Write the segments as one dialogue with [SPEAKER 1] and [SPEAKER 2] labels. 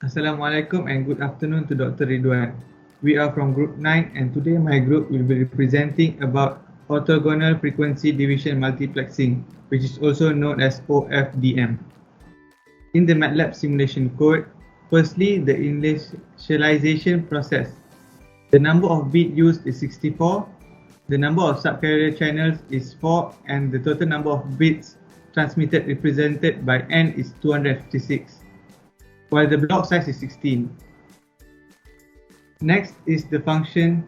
[SPEAKER 1] Assalamualaikum and good afternoon to Dr. Ridwan. We are from Group 9 and today my group will be representing about orthogonal frequency division multiplexing, which is also known as OFDM. In the MATLAB simulation code, firstly the initialization process. The number of bits used is 64, the number of subcarrier channels is 4 and the total number of bits transmitted represented by n is 256. While the block size is 16. Next is the function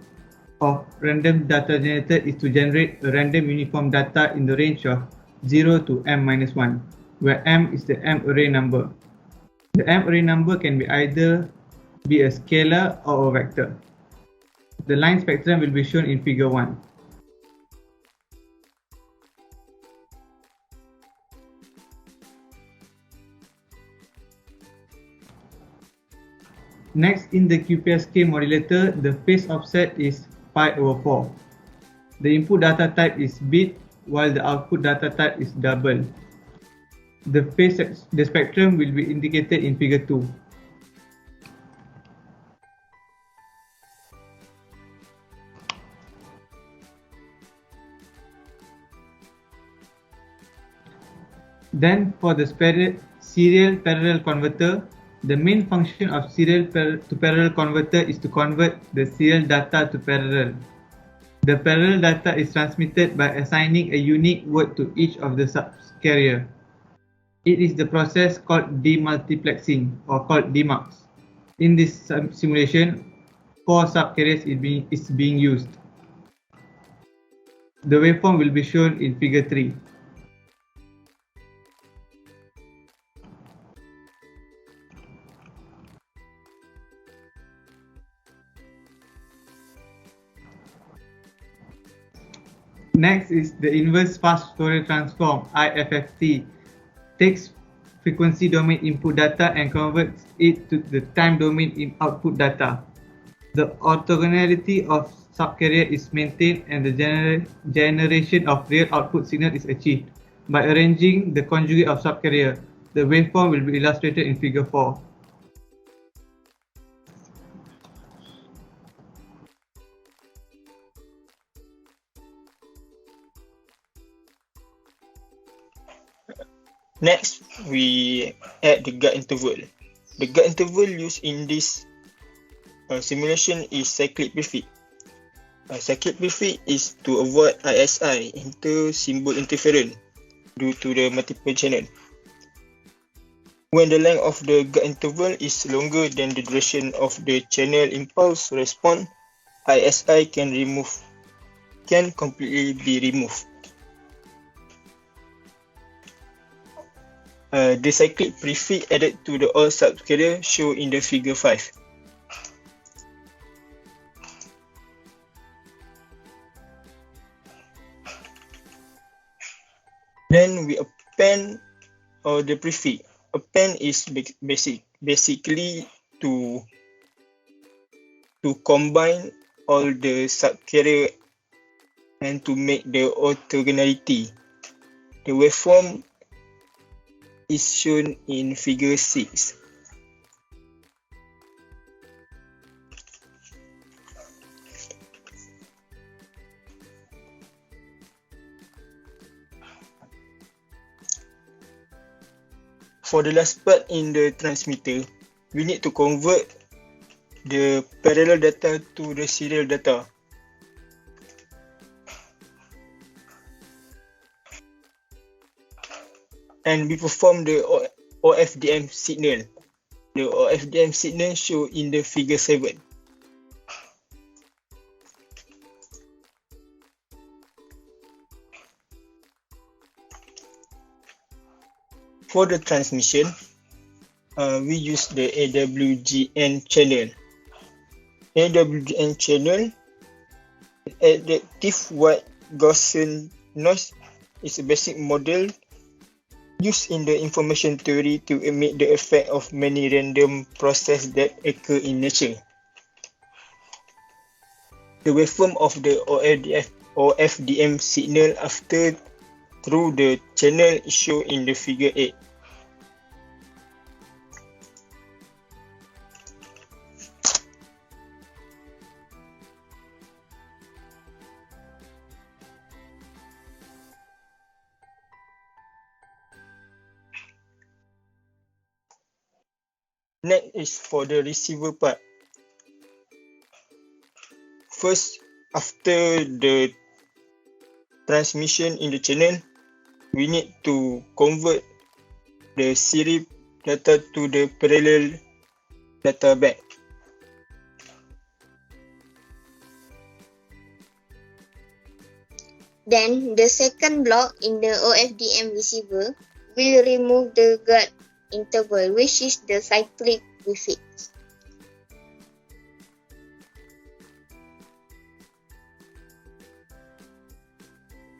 [SPEAKER 1] of random data generator is to generate a random uniform data in the range of 0 to m-1, where m is the m array number. The m array number can be either be a scalar or a vector. The line spectrum will be shown in figure 1. Next, in the QPSK modulator, the phase offset is pi/4. The input data type is bit, while the output data type is double. The spectrum will be indicated in figure 2. Then, for the serial parallel converter, the main function of serial to parallel converter is to convert the serial data to parallel. The parallel data is transmitted by assigning a unique word to each of the subcarrier. It is the process called demultiplexing or called demux. In this simulation, 4 subcarriers is being used. The waveform will be shown in figure 3. Next is the inverse fast Fourier transform IFFT. Takes frequency domain input data and converts it to the time domain in output data. The orthogonality of subcarrier is maintained and the generation of real output signal is achieved. By arranging the conjugate of subcarrier, the waveform will be illustrated in figure 4.
[SPEAKER 2] Next, we add the gap interval. The gap interval used in this simulation is cyclic prefix. Cyclic prefix is to avoid ISI, inter-symbol interference, due to the multiple channel. When the length of the gap interval is longer than the duration of the channel impulse response, ISI can completely be removed. The cyclic prefix added to the all subcarrier shown in the figure 5. Then we append the prefix. Append is basically to combine all the subcarrier and to make the orthogonality. The waveform is shown in figure 6. For the last part in the transmitter, we need to convert the parallel data to the serial data. And we perform the OFDM signal. The OFDM signal shown in the figure 7. For the transmission, we use the AWGN channel. AWGN channel, adaptive white Gaussian noise, is a basic model used in the information theory to emit the effect of many random processes that occur in nature. The waveform of the OFDM signal after through the channel is shown in the figure 8. Next is for the receiver part. First, after the transmission in the channel, we need to convert the serial data to the parallel data back.
[SPEAKER 3] Then the second block in the OFDM receiver will remove the guard interval, which is the cyclic prefix.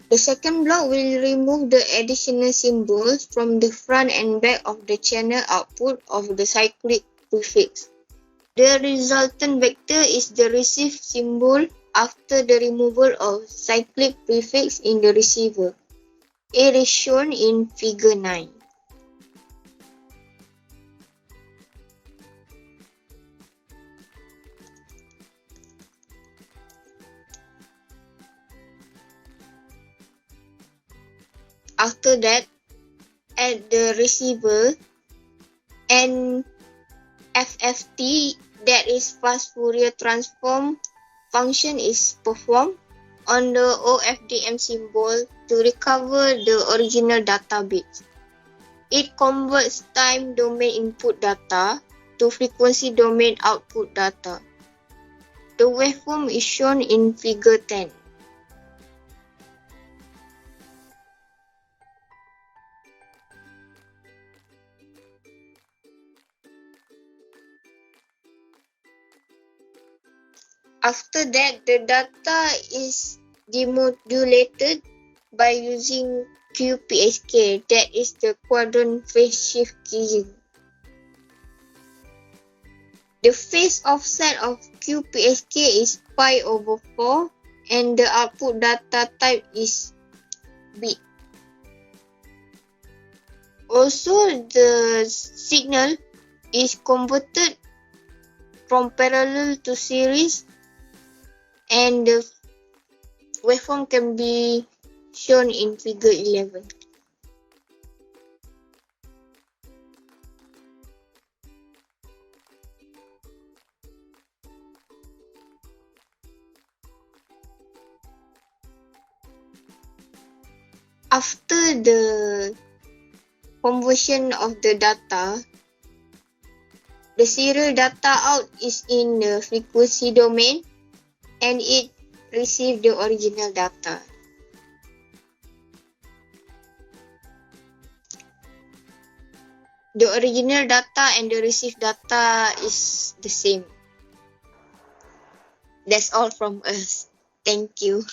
[SPEAKER 3] The second block will remove the additional symbols from the front and back of the channel output of the cyclic prefix. The resultant vector is the received symbol after the removal of cyclic prefix in the receiver. It is shown in figure 9. After that, at the receiver, an FFT, that is fast Fourier transform function, is performed on the OFDM symbol to recover the original data bits. It converts time domain input data to frequency domain output data. The waveform is shown in figure 10. After that, the data is demodulated by using QPSK, that is the quadrant phase shift keying. The phase offset of QPSK is pi/4 and the output data type is bit. Also, the signal is converted from parallel to series, and the waveform can be shown in figure 11. After the conversion of the data, the serial data out is in the frequency domain and it receives the original data. The original data and the received data is the same. That's all from us. Thank you.